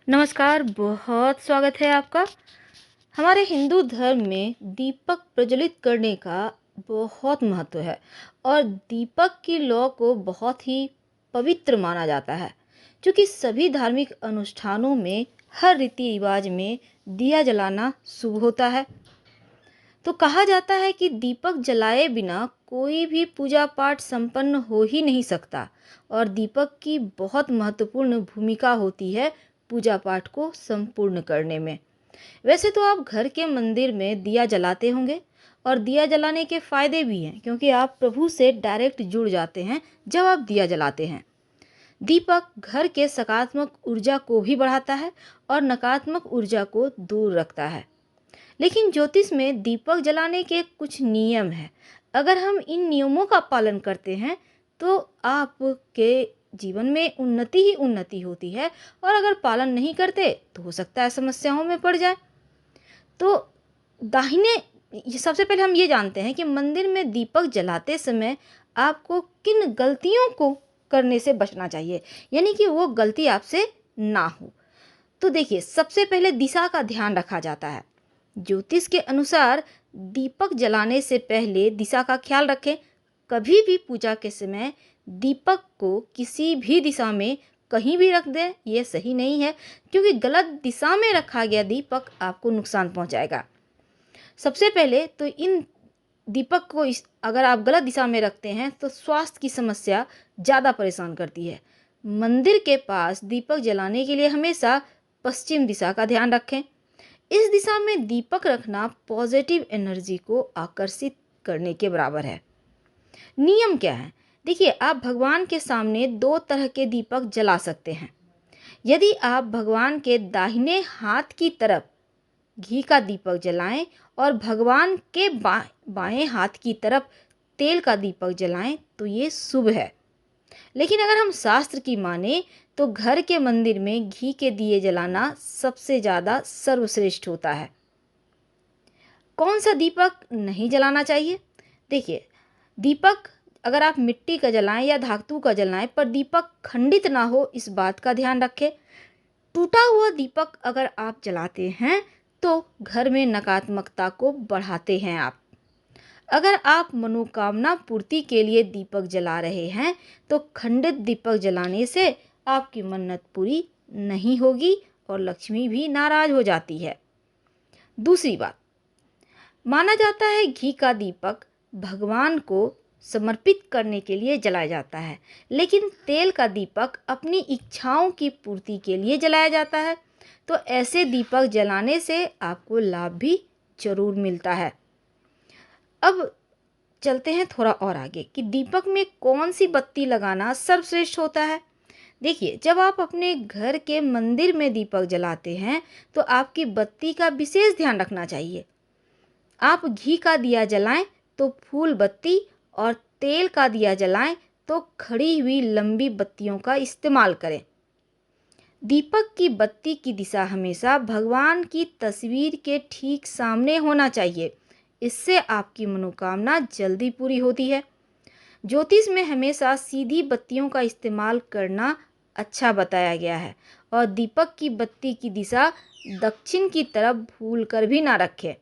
नमस्कार, बहुत स्वागत है आपका। हमारे हिंदू धर्म में दीपक प्रज्वलित करने का बहुत महत्व है और दीपक की लौ को बहुत ही पवित्र माना जाता है, क्योंकि सभी धार्मिक अनुष्ठानों में हर रीति रिवाज में दिया जलाना शुभ होता है। तो कहा जाता है कि दीपक जलाए बिना कोई भी पूजा पाठ संपन्न हो ही नहीं सकता और दीपक की बहुत महत्वपूर्ण भूमिका होती है पूजा पाठ को संपूर्ण करने में। वैसे तो आप घर के मंदिर में दिया जलाते होंगे और दिया जलाने के फायदे भी हैं, क्योंकि आप प्रभु से डायरेक्ट जुड़ जाते हैं जब आप दिया जलाते हैं। दीपक घर के सकारात्मक ऊर्जा को भी बढ़ाता है और नकारात्मक ऊर्जा को दूर रखता है। लेकिन ज्योतिष में दीपक जलाने के कुछ नियम हैं। अगर हम इन नियमों का पालन करते हैं तो आपके जीवन में उन्नति ही उन्नति होती है, और अगर पालन नहीं करते तो हो सकता है समस्याओं में पड़ जाए। तो दाहिने सबसे पहले हम ये जानते हैं कि मंदिर में दीपक जलाते समय आपको किन गलतियों को करने से बचना चाहिए, यानी कि वो गलती आपसे ना हो। तो देखिए, सबसे पहले दिशा का ध्यान रखा जाता है। ज्योतिष के अनुसार दीपक जलाने से पहले दिशा का ख्याल रखें। कभी भी पूजा के समय दीपक को किसी भी दिशा में कहीं भी रख दें, यह सही नहीं है, क्योंकि गलत दिशा में रखा गया दीपक आपको नुकसान पहुंचाएगा। सबसे पहले तो इन दीपक को अगर आप गलत दिशा में रखते हैं तो स्वास्थ्य की समस्या ज़्यादा परेशान करती है। मंदिर के पास दीपक जलाने के लिए हमेशा पश्चिम दिशा का ध्यान रखें। इस दिशा में दीपक रखना पॉजिटिव एनर्जी को आकर्षित करने के बराबर है। नियम क्या है? देखिए, आप भगवान के सामने दो तरह के दीपक जला सकते हैं। यदि आप भगवान के दाहिने हाथ की तरफ घी का दीपक जलाएं और भगवान के बाएं हाथ की तरफ तेल का दीपक जलाएं तो ये शुभ है। लेकिन अगर हम शास्त्र की माने तो घर के मंदिर में घी के दिए जलाना सबसे ज़्यादा सर्वश्रेष्ठ होता है। कौन सा दीपक नहीं जलाना चाहिए? देखिए, दीपक अगर आप मिट्टी का जलाएं या धातु का जलाएं, पर दीपक खंडित ना हो, इस बात का ध्यान रखें। टूटा हुआ दीपक अगर आप जलाते हैं तो घर में नकारात्मकता को बढ़ाते हैं आप। अगर आप मनोकामना पूर्ति के लिए दीपक जला रहे हैं तो खंडित दीपक जलाने से आपकी मन्नत पूरी नहीं होगी और लक्ष्मी भी नाराज हो जाती है। दूसरी बात, माना जाता है घी का दीपक भगवान को समर्पित करने के लिए जलाया जाता है, लेकिन तेल का दीपक अपनी इच्छाओं की पूर्ति के लिए जलाया जाता है। तो ऐसे दीपक जलाने से आपको लाभ भी जरूर मिलता है। अब चलते हैं थोड़ा और आगे कि दीपक में कौन सी बत्ती लगाना सर्वश्रेष्ठ होता है। देखिए, जब आप अपने घर के मंदिर में दीपक जलाते हैं तो आपकी बत्ती का विशेष ध्यान रखना चाहिए। आप घी का दिया जलाएं तो फूल बत्ती और तेल का दिया जलाएं तो खड़ी हुई लंबी बत्तियों का इस्तेमाल करें। दीपक की बत्ती की दिशा हमेशा भगवान की तस्वीर के ठीक सामने होना चाहिए। इससे आपकी मनोकामना जल्दी पूरी होती है। ज्योतिष में हमेशा सीधी बत्तियों का इस्तेमाल करना अच्छा बताया गया है और दीपक की बत्ती की दिशा दक्षिण की तरफ भूल कर भी ना रखें।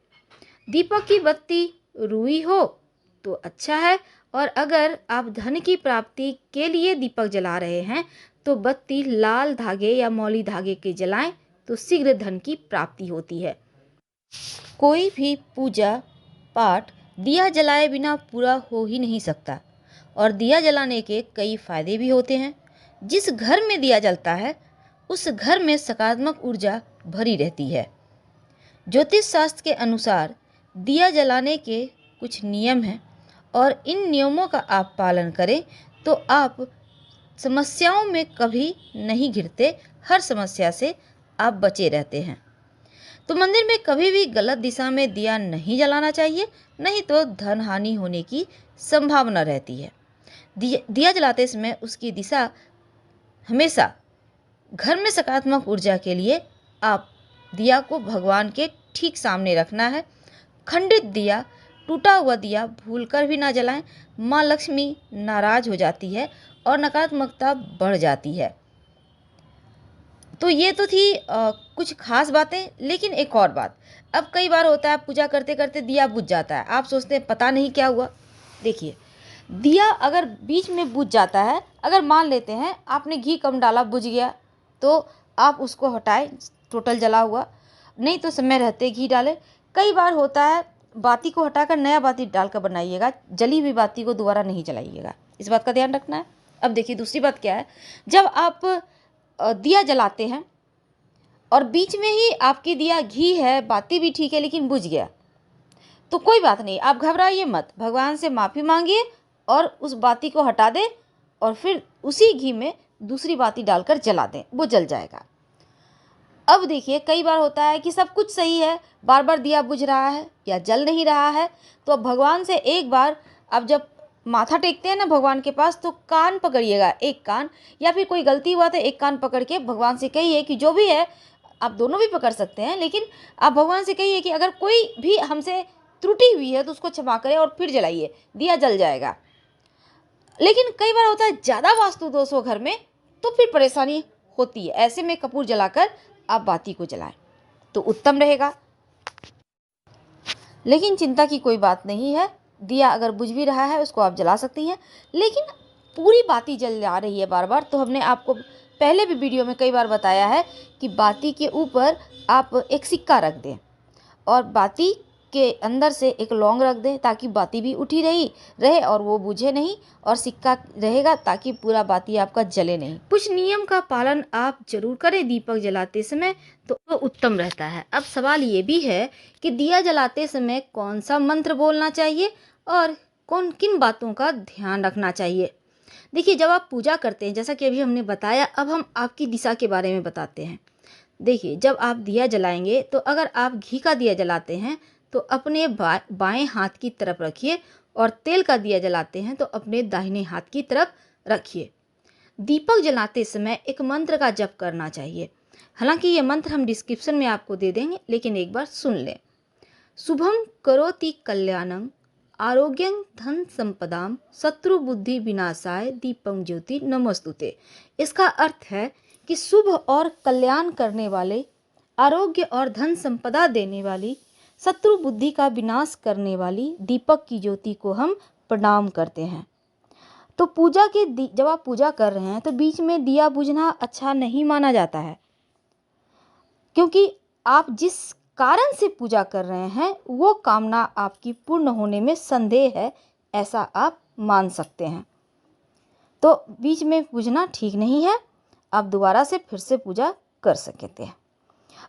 दीपक की बत्ती रुई हो तो अच्छा है, और अगर आप धन की प्राप्ति के लिए दीपक जला रहे हैं तो बत्ती लाल धागे या मौली धागे के जलाएं तो शीघ्र धन की प्राप्ति होती है। कोई भी पूजा पाठ दिया जलाए बिना पूरा हो ही नहीं सकता, और दिया जलाने के कई फायदे भी होते हैं। जिस घर में दिया जलता है उस घर में सकारात्मक ऊर्जा भरी रहती है। ज्योतिष शास्त्र के अनुसार दिया जलाने के कुछ नियम हैं, और इन नियमों का आप पालन करें तो आप समस्याओं में कभी नहीं घिरते, हर समस्या से आप बचे रहते हैं। तो मंदिर में कभी भी गलत दिशा में दिया नहीं जलाना चाहिए, नहीं तो धन हानि होने की संभावना रहती है। दिया जलाते समय उसकी दिशा हमेशा घर में सकारात्मक ऊर्जा के लिए आप दिया को भगवान के ठीक सामने रखना है। खंडित दिया, टूटा हुआ दिया भूलकर भी ना जलाएं, माँ लक्ष्मी नाराज हो जाती है और नकारात्मकता बढ़ जाती है। तो ये तो थी कुछ खास बातें, लेकिन एक और बात। अब कई बार होता है पूजा करते करते दिया बुझ जाता है, आप सोचते हैं पता नहीं क्या हुआ। देखिए, दिया अगर बीच में बुझ जाता है, अगर मान लेते हैं आपने घी कम डाला, बुझ गया, तो आप उसको हटाएं, टोटल जला हुआ। नहीं तो समय रहते घी डालें। कई बार होता है बाती को हटाकर नया बाती डालकर बनाइएगा, जली हुई बाती को दोबारा नहीं जलाइएगा, इस बात का ध्यान रखना है। अब देखिए दूसरी बात क्या है, जब आप दिया जलाते हैं और बीच में ही आपकी दिया घी है, बाती भी ठीक है, लेकिन बुझ गया, तो कोई बात नहीं, आप घबराइए मत, भगवान से माफ़ी मांगिए और उस बाती को हटा दें और फिर उसी घी में दूसरी बाती डालकर जला दें, वो जल जाएगा। अब देखिए कई बार होता है कि सब कुछ सही है, बार बार दिया बुझ रहा है या जल नहीं रहा है, तो अब भगवान से एक बार, अब जब माथा टेकते हैं ना भगवान के पास, तो कान पकड़िएगा, एक कान, या फिर कोई गलती हुआ तो एक कान पकड़ के भगवान से कहिए कि जो भी है, आप दोनों भी पकड़ सकते हैं, लेकिन आप भगवान से कहिए कि अगर कोई भी हमसे त्रुटि हुई है तो उसको क्षमा करें और फिर जलाइए, दिया जल जाएगा। लेकिन कई बार होता है ज़्यादा वास्तु दोष हो घर में, तो फिर परेशानी होती है, ऐसे में कपूर जलाकर आप बाती को जलाएं तो उत्तम रहेगा। लेकिन चिंता की कोई बात नहीं है, दिया अगर बुझ भी रहा है उसको आप जला सकती हैं, लेकिन पूरी बाती जल जा रही है बार बार, तो हमने आपको पहले भी वीडियो में कई बार बताया है कि बाती के ऊपर आप एक सिक्का रख दें और बाती के अंदर से एक लौंग रख दें, ताकि बाती भी उठी रहे और वो बुझे नहीं, और सिक्का रहेगा ताकि पूरा बाती आपका जले नहीं। कुछ नियम का पालन आप जरूर करें दीपक जलाते समय, तो वो उत्तम रहता है। अब सवाल ये भी है कि दिया जलाते समय कौन सा मंत्र बोलना चाहिए और किन बातों का ध्यान रखना चाहिए। देखिए, जब आप पूजा करते हैं, जैसा कि अभी हमने बताया, अब हम आपकी दिशा के बारे में बताते हैं। देखिए, जब आप दिया जलाएंगे तो अगर आप घी का दिया जलाते हैं तो अपने बाएं हाथ की तरफ रखिए, और तेल का दिया जलाते हैं तो अपने दाहिने हाथ की तरफ रखिए। दीपक जलाते समय एक मंत्र का जप करना चाहिए, हालांकि ये मंत्र हम डिस्क्रिप्शन में आपको दे देंगे, लेकिन एक बार सुन लें। शुभम करोति कल्याणं आरोग्यं धन संपदाम शत्रु बुद्धि विनाशाय दीपं ज्योति नमस्तुते। इसका अर्थ है कि शुभ और कल्याण करने वाले, आरोग्य और धन संपदा देने वाली, शत्रु बुद्धि का विनाश करने वाली दीपक की ज्योति को हम प्रणाम करते हैं। तो जब आप पूजा कर रहे हैं तो बीच में दिया बुझना अच्छा नहीं माना जाता है, क्योंकि आप जिस कारण से पूजा कर रहे हैं वो कामना आपकी पूर्ण होने में संदेह है, ऐसा आप मान सकते हैं। तो बीच में पूजना ठीक नहीं है, आप दोबारा से फिर से पूजा कर सकते हैं।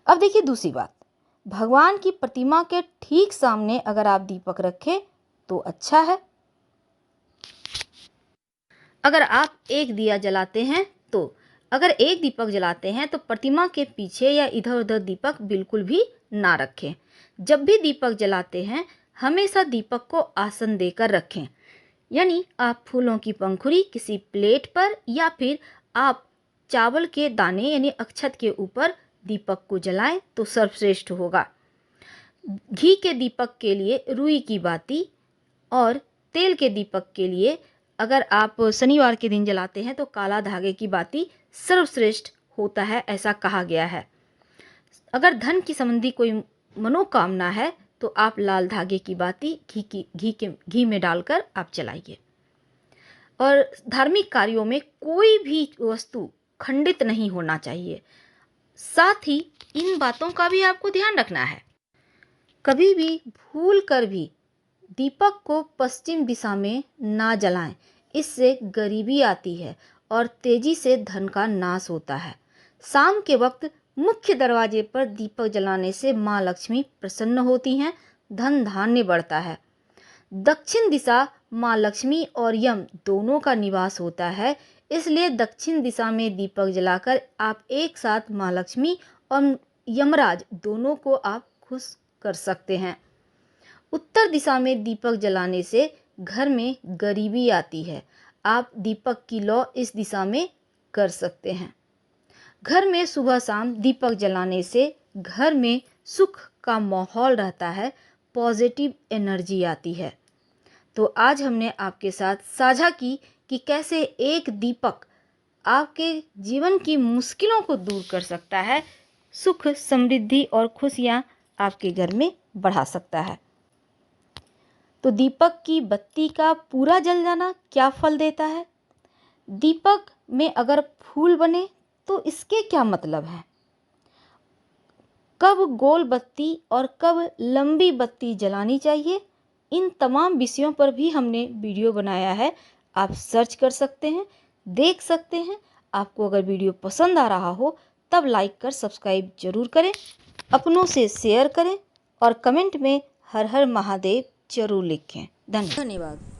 अब देखिए दूसरी बात, भगवान की प्रतिमा के ठीक सामने अगर आप दीपक रखें तो अच्छा है। अगर आप एक दिया जलाते हैं तो अगर एक दीपक जलाते हैं तो प्रतिमा के पीछे या इधर उधर दीपक बिल्कुल भी ना रखें। जब भी दीपक जलाते हैं हमेशा दीपक को आसन देकर रखें, यानी आप फूलों की पंखुड़ी किसी प्लेट पर या फिर आप चावल के दाने यानी अक्षत के ऊपर दीपक को जलाएं तो सर्वश्रेष्ठ होगा। घी के दीपक के लिए रुई की बाती और तेल के दीपक के लिए अगर आप शनिवार के दिन जलाते हैं तो काला धागे की बाती सर्वश्रेष्ठ होता है, ऐसा कहा गया है। अगर धन की संबंधी कोई मनोकामना है तो आप लाल धागे की बाती घी में डालकर आप जलाइए। और धार्मिक कार्यों में कोई भी वस्तु खंडित नहीं होना चाहिए। साथ ही इन बातों का भी आपको ध्यान रखना है, कभी भी भूल कर भी दीपक को पश्चिम दिशा में ना जलाएं, इससे गरीबी आती है और तेजी से धन का नाश होता है। शाम के वक्त मुख्य दरवाजे पर दीपक जलाने से माँ लक्ष्मी प्रसन्न होती हैं, धन धान्य बढ़ता है। दक्षिण दिशा माँ लक्ष्मी और यम दोनों का निवास होता है, इसलिए दक्षिण दिशा में दीपक जलाकर आप एक साथ माँ लक्ष्मी और यमराज दोनों को आप खुश कर सकते हैं। उत्तर दिशा में दीपक जलाने से घर में गरीबी आती है, आप दीपक की लौ इस दिशा में कर सकते हैं। घर में सुबह शाम दीपक जलाने से घर में सुख का माहौल रहता है, पॉजिटिव एनर्जी आती है। तो आज हमने आपके साथ साझा की कि कैसे एक दीपक आपके जीवन की मुश्किलों को दूर कर सकता है, सुख समृद्धि और खुशियाँ आपके घर में बढ़ा सकता है। तो दीपक की बत्ती का पूरा जल जाना क्या फल देता है? दीपक में अगर फूल बने तो इसके क्या मतलब है? कब गोल बत्ती और कब लंबी बत्ती जलानी चाहिए, इन तमाम विषयों पर भी हमने वीडियो बनाया है। आप सर्च कर सकते हैं, देख सकते हैं। आपको अगर वीडियो पसंद आ रहा हो तब लाइक कर सब्सक्राइब जरूर करें, अपनों से शेयर करें और कमेंट में हर हर महादेव जरूर लिखें। धन्यवाद।